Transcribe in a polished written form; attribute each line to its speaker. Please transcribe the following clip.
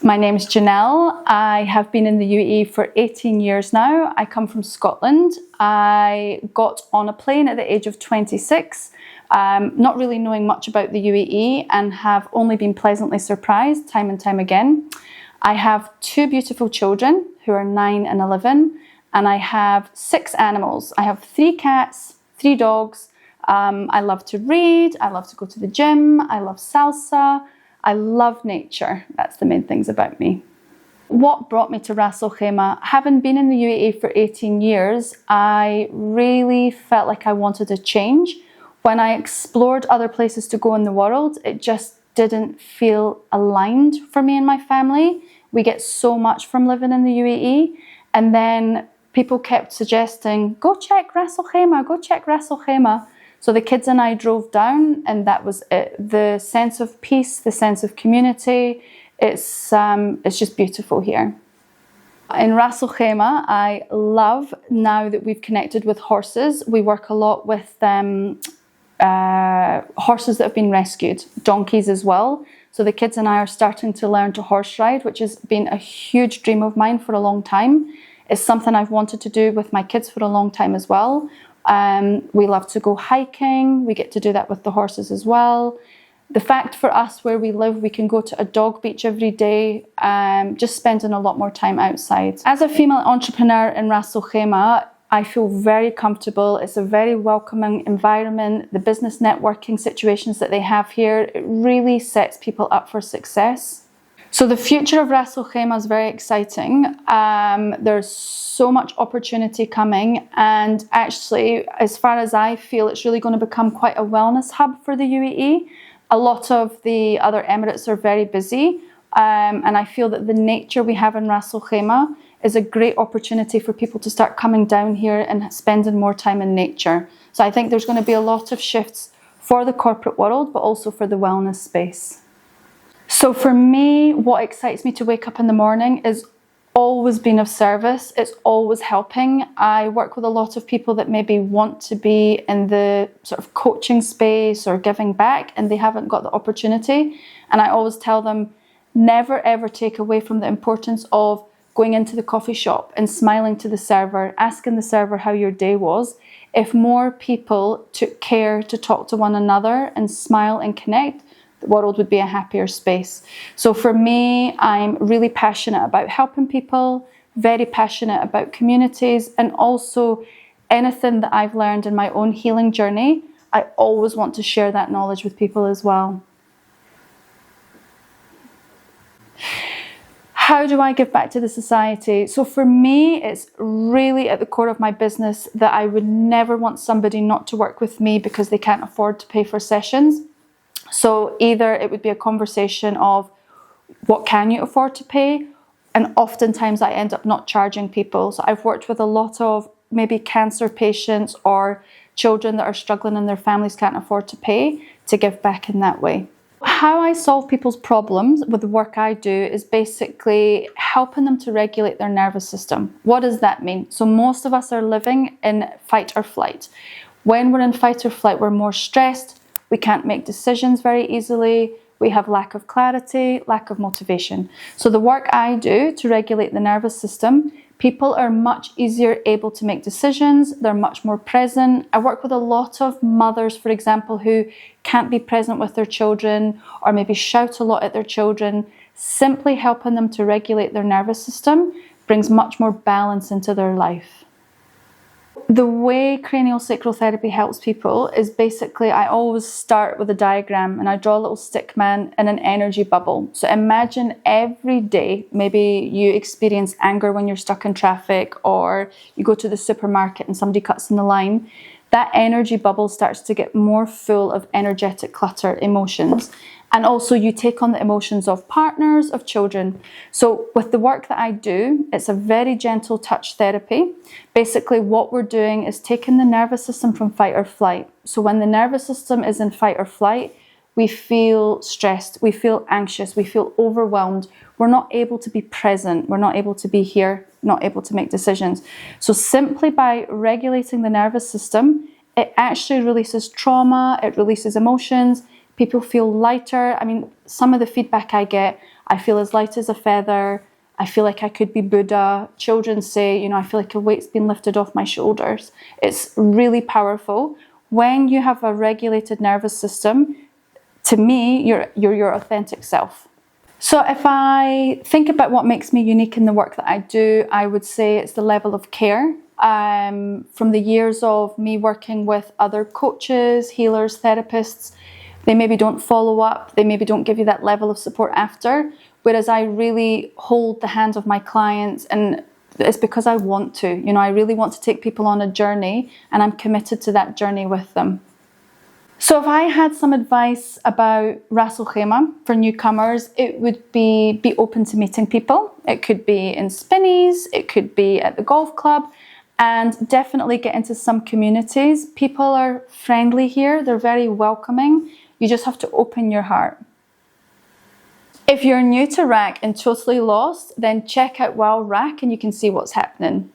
Speaker 1: My name is Janelle. I have been in the UAE for 18 years now. I come from Scotland. I got on a plane at the age of 26, not really knowing much about the UAE, and have only been pleasantly surprised time and time again. I have two beautiful children who are 9 and 11, and I have 6 animals. I have 3 cats, 3 dogs. I love to read. I love to go to the gym. I love salsa. I love nature. That's the main things about me. What brought me to Ras Al Khaimah? Having been in the UAE for 18 years, I really felt like I wanted a change. When I explored other places to go in the world, it just didn't feel aligned for me and my family. We get so much from living in the UAE. And then people kept suggesting, go check Ras Al Khaimah, go check Ras Al Khaimah. So the kids and I drove down, and that was it. The sense of peace, the sense of community, it's just beautiful here. In Ras Al Khaimah, I love, now that we've connected with horses, we work a lot with horses that have been rescued, donkeys as well. So the kids and I are starting to learn to horse ride, which has been a huge dream of mine for a long time. It's something I've wanted to do with my kids for a long time as well. We love to go hiking. We get to do that with the horses as well. The fact for us where we live, we can go to a dog beach every day, just spending a lot more time outside. As a female entrepreneur in Ras Al Khaimah, I feel very comfortable. It's a very welcoming environment. The business networking situations that they have here, it really sets people up for success. So the future of Ras Al Khaimah is very exciting. There's so much opportunity coming, and actually, as far as I feel, it's really going to become quite a wellness hub for the UAE. A lot of the other Emirates are very busy, and I feel that the nature we have in Ras Al Khaimah is a great opportunity for people to start coming down here and spending more time in nature. So I think there's going to be a lot of shifts for the corporate world, but also for the wellness space. So for me, what excites me to wake up in the morning is always being of service. It's always helping. I work with a lot of people that maybe want to be in the sort of coaching space or giving back, and they haven't got the opportunity. And I always tell them, never ever take away from the importance of going into the coffee shop and smiling to the server, asking the server how your day was. If more people took care to talk to one another and smile and connect, the world would be a happier space. So for me, I'm really passionate about helping people, very passionate about communities, and also anything that I've learned in my own healing journey, I always want to share that knowledge with people as well. How do I give back to the society? So for me, it's really at the core of my business that I would never want somebody not to work with me because they can't afford to pay for sessions. So either it would be a conversation of what can you afford to pay? And oftentimes I end up not charging people. So I've worked with a lot of maybe cancer patients or children that are struggling and their families can't afford to pay, to give back in that way. How I solve people's problems with the work I do is basically helping them to regulate their nervous system. What does that mean? So most of us are living in fight or flight. When we're in fight or flight, we're more stressed. We can't make decisions very easily. We have lack of clarity, lack of motivation. So the work I do to regulate the nervous system, people are much easier able to make decisions. They're much more present. I work with a lot of mothers, for example, who can't be present with their children or maybe shout a lot at their children. Simply helping them to regulate their nervous system brings much more balance into their life. The way Cranial Sacral Therapy helps people is basically, I always start with a diagram and I draw a little stick man in an energy bubble. So imagine every day, maybe you experience anger when you're stuck in traffic, or you go to the supermarket and somebody cuts in the line. That energy bubble starts to get more full of energetic clutter, emotions. And also you take on the emotions of partners, of children. So with the work that I do, it's a very gentle touch therapy. Basically what we're doing is taking the nervous system from fight or flight. So when the nervous system is in fight or flight, we feel stressed, we feel anxious, we feel overwhelmed. We're not able to be present, we're not able to be here, not able to make decisions. So simply by regulating the nervous system, it actually releases trauma, it releases emotions. People feel lighter. I mean, some of the feedback I get, I feel as light as a feather. I feel like I could be Buddha. Children say, you know, I feel like a weight's been lifted off my shoulders. It's really powerful. When you have a regulated nervous system, to me, you're your authentic self. So if I think about what makes me unique in the work that I do, I would say it's the level of care. From the years of me working with other coaches, healers, therapists, they maybe don't follow up, they maybe don't give you that level of support after, whereas I really hold the hands of my clients, and it's because I want to. You know, I really want to take people on a journey, and I'm committed to that journey with them. So if I had some advice about Ras Al Khaimah for newcomers, it would be open to meeting people. It could be in spinnies, it could be at the golf club, and definitely get into some communities. People are friendly here, they're very welcoming. You just have to open your heart. If you're new to RAK and totally lost, then check out RAK and you can see what's happening.